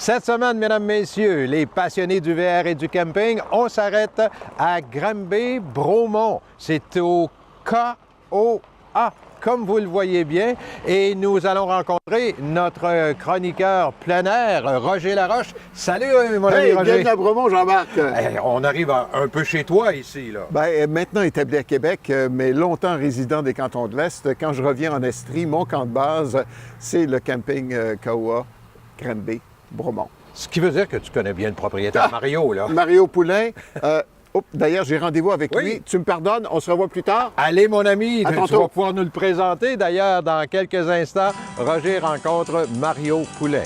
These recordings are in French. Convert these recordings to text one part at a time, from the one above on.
Cette semaine, mesdames, messieurs, les passionnés du VR et du camping, on s'arrête à Granby-Bromont. C'est au KOA, comme vous le voyez bien. Et nous allons rencontrer notre chroniqueur plein air, Roger Laroche. Salut, mon ami Roger. Bienvenue à Bromont, Jean-Marc. On arrive un peu chez toi ici, là. Bien, maintenant établi à Québec, mais longtemps résident des cantons de l'Est. Quand je reviens en Estrie, mon camp de base, c'est le camping KOA, Granby-Bromont. Ce qui veut dire que tu connais bien le propriétaire, Mario, là. Mario Poulain. D'ailleurs, j'ai rendez-vous avec lui. Tu me pardonnes, on se revoit plus tard? Allez, mon ami, À tu tantôt. vas pouvoir nous le présenter. D'ailleurs, dans quelques instants, Roger rencontre Mario Poulain.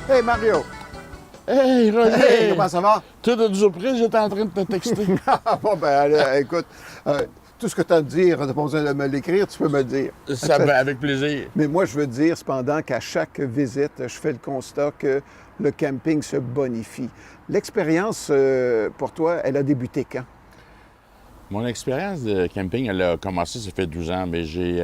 Hey, Mario! Hey, Roger! Hey, comment ça va? Toute une surprise, j'étais en train de te texter. Bon, ben, allez, écoute, tout ce que tu as à me dire, tu n'as pas besoin de me l'écrire, tu peux me le dire. Ça va avec plaisir. Mais moi, je veux dire cependant qu'à chaque visite, je fais le constat que le camping se bonifie. L'expérience, pour toi, elle a débuté quand? Mon expérience de camping, elle a commencé, ça fait 12 ans, mais j'ai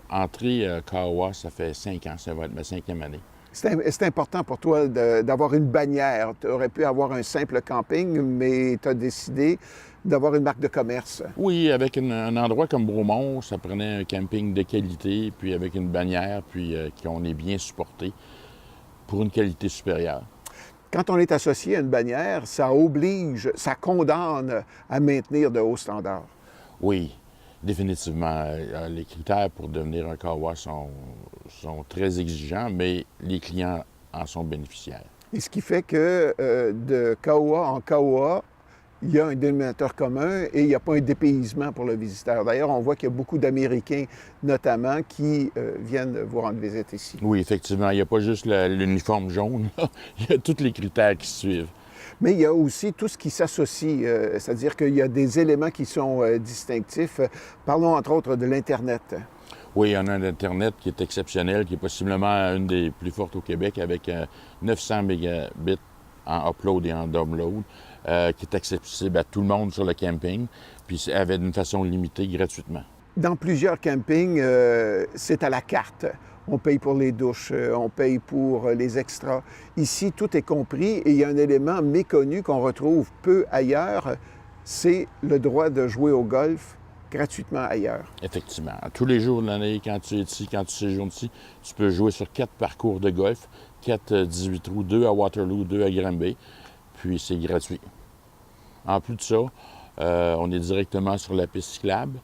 entré KOA, ça fait 5 ans, ça va être ma 5e année. C'est important pour toi d'avoir une bannière. Tu aurais pu avoir un simple camping, mais tu as décidé d'avoir une marque de commerce. Oui, avec un endroit comme Bromont, ça prenait un camping de qualité, puis avec une bannière, puis qu'on est bien supporté pour une qualité supérieure. Quand on est associé à une bannière, ça oblige, ça condamne à maintenir de hauts standards. Oui, définitivement. Les critères pour devenir un KOA sont très exigeants, mais les clients en sont bénéficiaires. Et ce qui fait que de KOA en KOA, il y a un dénominateur commun et il n'y a pas un dépaysement pour le visiteur. D'ailleurs, on voit qu'il y a beaucoup d'Américains, notamment, qui viennent vous rendre visite ici. Oui, effectivement. Il n'y a pas juste l'uniforme jaune, là. Il y a tous les critères qui suivent. Mais il y a aussi tout ce qui s'associe, c'est-à-dire qu'il y a des éléments qui sont distinctifs. Parlons entre autres de l'Internet. Oui, on a un Internet qui est exceptionnel, qui est possiblement une des plus fortes au Québec, avec 900 mégabits en upload et en download, qui est accessible à tout le monde sur le camping, puis avec d'une façon limitée, gratuitement. Dans plusieurs campings, c'est à la carte. On paye pour les douches, on paye pour les extras. Ici, tout est compris et il y a un élément méconnu qu'on retrouve peu ailleurs, c'est le droit de jouer au golf gratuitement ailleurs. Effectivement. Tous les jours de l'année, quand tu es ici, quand tu séjournes ici, tu peux jouer sur 4 parcours de golf, 4 18 trous, 2 à Waterloo, 2 à Granby, puis c'est gratuit. En plus de ça, on est directement sur la piste cyclable,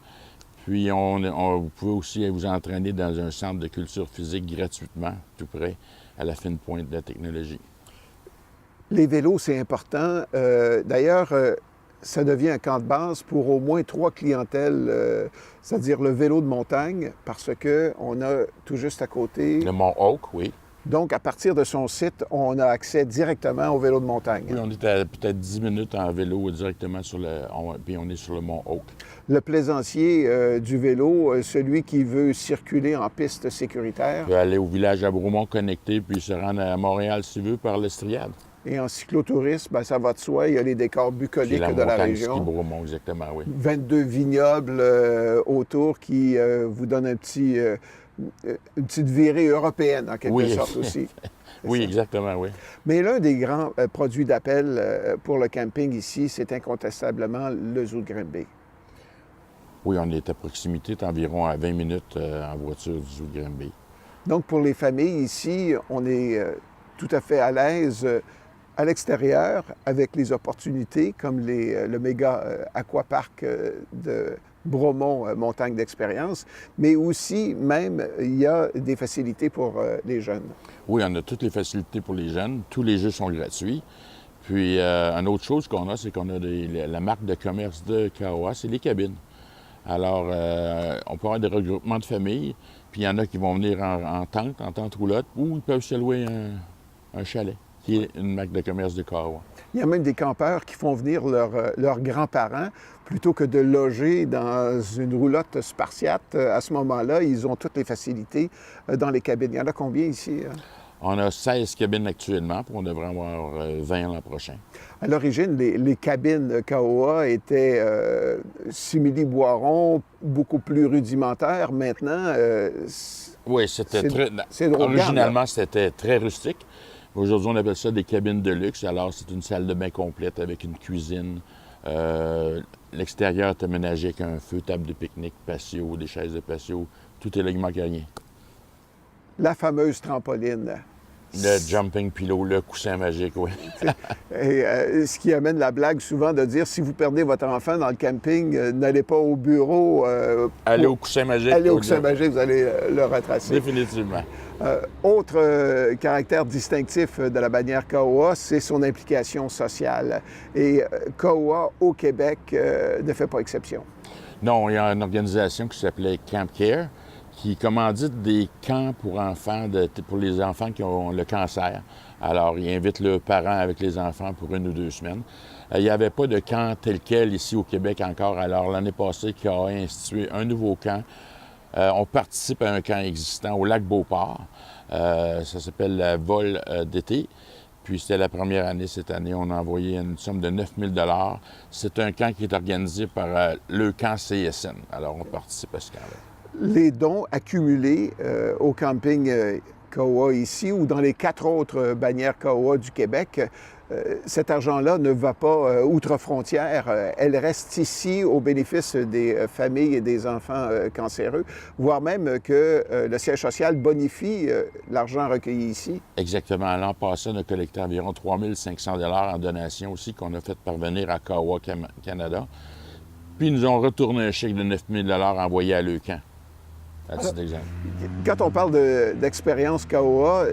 puis vous pouvez aussi vous entraîner dans un centre de culture physique gratuitement, tout près, à la fine pointe de la technologie. Les vélos, c'est important. D'ailleurs, ça devient un camp de base pour au moins 3 clientèles, c'est-à-dire le vélo de montagne, parce qu'on a tout juste à côté... Le Mont Oak, oui. Donc, à partir de son site, on a accès directement au vélo de montagne. Oui, on est à peut-être 10 minutes en vélo directement puis on est sur le Mont Oak. Le plaisancier du vélo, celui qui veut circuler en piste sécuritaire. Il peut aller au village à Bromont connecté, puis se rendre à Montréal s'il veut par l'Estriade. Et en cyclotourisme, bien, ça va de soi, il y a les décors bucoliques de la région. Ski Bromont, exactement, oui. 22 vignobles autour qui vous donnent une petite virée européenne, en quelque sorte aussi. Oui, exactement, oui. Mais l'un des grands produits d'appel pour le camping ici, c'est incontestablement le zoo de Granby. Oui, on est à proximité, environ à 20 minutes en voiture du zoo de Granby. Donc, pour les familles ici, on est tout à fait à l'aise à l'extérieur avec les opportunités comme le méga aquapark de Bromont Montagne d'Expérience, mais aussi même il y a des facilités pour les jeunes. Oui, on a toutes les facilités pour les jeunes. Tous les jeux sont gratuits. Puis, une autre chose qu'on a, c'est qu'on a la marque de commerce de KOA, c'est les cabines. Alors, on peut avoir des regroupements de familles, puis il y en a qui vont venir en tente roulotte, ou ils peuvent se louer un chalet, qui est une marque de commerce de KOA. Il y a même des campeurs qui font venir leurs grands-parents plutôt que de loger dans une roulotte spartiate. À ce moment-là, ils ont toutes les facilités dans les cabines. Il y en a combien ici? On a 16 cabines actuellement, puis on devrait en avoir 20 l'an prochain. À l'origine, les cabines KOA étaient simili-boiron, beaucoup plus rudimentaires. Maintenant, Oui, c'était très... c'est de haut de gamme, Originalement, c'était très rustique. Aujourd'hui, on appelle ça des cabines de luxe. Alors, c'est une salle de bain complète avec une cuisine. L'extérieur est aménagé avec un feu, table de pique-nique, patio, des chaises de patio. Tout est là, il ne manque rien. La fameuse trampoline. Le jumping pillow, le coussin magique, oui. Et, ce qui amène la blague souvent de dire, si vous perdez votre enfant dans le camping, n'allez pas au bureau. Allez au coussin magique. Allez au coussin magique, vous allez le retracer. Définitivement. Autre caractère distinctif de la bannière KOA, c'est son implication sociale. Et KOA au Québec ne fait pas exception. Non, il y a une organisation qui s'appelait Camp Care, qui commandite des camps pour enfants, pour les enfants qui ont le cancer. Alors, ils invitent leurs parents avec les enfants pour 1 ou 2 semaines. Il n'y avait pas de camp tel quel ici au Québec encore. Alors, l'année passée, qui a institué un nouveau camp. On participe à un camp existant au lac Beauport. Ça s'appelle la Vol d'été. Puis c'était la première année cette année. On a envoyé une somme de 9 000 $. C'est un camp qui est organisé par le camp CSN. Alors, on participe à ce camp-là. Les dons accumulés au camping KOA ici ou dans les 4 autres bannières KOA du Québec, cet argent-là ne va pas outre-frontières. Elle reste ici au bénéfice des familles et des enfants cancéreux, voire même que le siège social bonifie l'argent recueilli ici. Exactement. L'an passé, on a collecté environ 3 500 $ en donation aussi qu'on a fait parvenir à KOA Canada. Puis ils nous ont retourné un chèque de 9 000 $ envoyé à Leucan. À titre d'exemple. Quand on parle d'expérience KOA,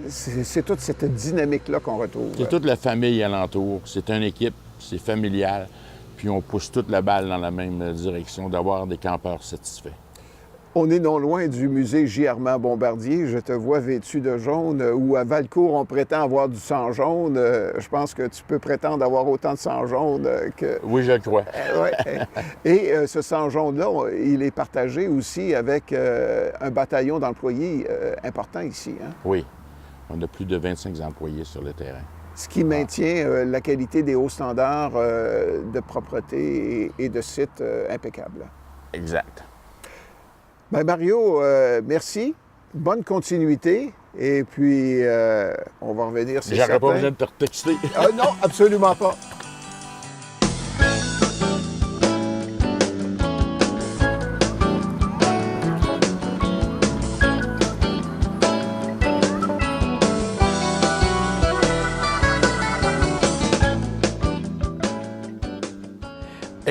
c'est toute cette dynamique-là qu'on retrouve. C'est toute la famille alentour. C'est une équipe, c'est familial. Puis on pousse toute la balle dans la même direction, d'avoir des campeurs satisfaits. On est non loin du musée J. Armand Bombardier. Je te vois vêtu de jaune, où à Valcourt, on prétend avoir du sang jaune. Je pense que tu peux prétendre avoir autant de sang jaune que... Oui, je le crois. Ouais. Et ce sang jaune-là, il est partagé aussi avec un bataillon d'employés important ici. Hein? Oui. On a plus de 25 employés sur le terrain. Ce qui maintient la qualité des hauts standards de propreté et de site impeccable. Exact. Bien, Mario, merci. Bonne continuité. Et puis, on va revenir, c'est certain. J'aurais pas besoin de te retexter. Non, absolument pas.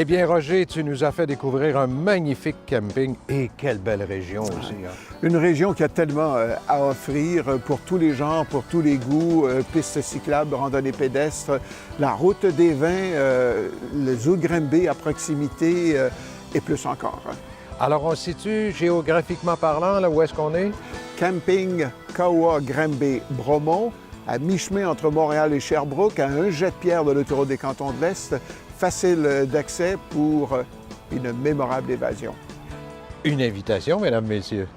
Eh bien, Roger, tu nous as fait découvrir un magnifique camping et quelle belle région aussi. Hein? Une région qui a tellement à offrir pour tous les genres, pour tous les goûts, pistes cyclables, randonnées pédestres, la route des vins, le zoo de Granby à proximité et plus encore. Alors, on se situe géographiquement parlant, là où est-ce qu'on est? Camping KOA Granby Bromont, à mi-chemin entre Montréal et Sherbrooke, à un jet de pierre de l'autoroute des Cantons de l'Est. Facile d'accès pour une mémorable évasion. Une invitation, mesdames, messieurs.